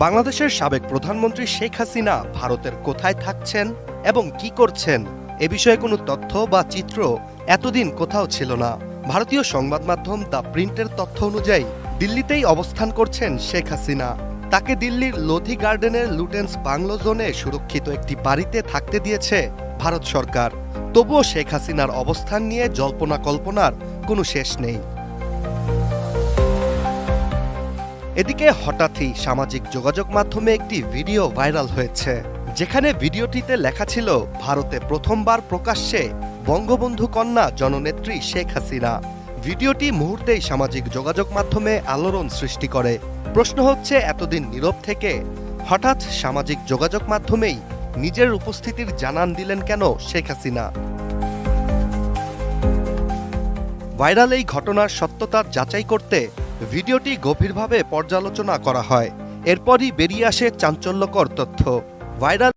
বাংলাদেশের সাবেক প্রধানমন্ত্রী শেখ হাসিনা ভারতের কোথায় থাকছেন এবং কি করছেন এ বিষয়ে কোনো তথ্য বা চিত্র এতদিন কোথাও ছিল না। ভারতীয় সংবাদ মাধ্যম দ্য প্রিন্টের তথ্য অনুযায়ী দিল্লিতেই অবস্থান করছেন শেখ হাসিনা। তাকে দিল্লির লোধি গার্ডেনের লুটেন্স বাংলো জোনে সুরক্ষিত একটি বাড়িতে থাকতে দিয়েছে ভারত সরকার। তবুও শেখ হাসিনার অবস্থান নিয়ে জল্পনা কল্পনার কোনো শেষ নেই। এদিকে হঠাৎই সামাজিক যোগাযোগ মাধ্যমে একটি ভিডিও ভাইরাল হয়েছে, যেখানে ভিডিওটিতে লেখা ছিল ভারতে প্রথমবার প্রকাশ্যে বঙ্গবন্ধু কন্যা জননেত্রী শেখ হাসিনা। ভিডিওটি মুহূর্তেই সামাজিক যোগাযোগ মাধ্যমে আলোড়ন সৃষ্টি করে। প্রশ্ন হচ্ছে, এতদিন নীরব থেকে হঠাৎ সামাজিক যোগাযোগ মাধ্যমেই নিজের উপস্থিতির জানান দিলেন কেন শেখ হাসিনা? ভাইরাল এই ঘটনার সত্যতা যাচাই করতে ভিডিওটি গভীরভাবে পর্যালোচনা করা হয়। এরপরই বেরিয়ে আসে চাঞ্চল্যকর তথ্য। ভাইরাল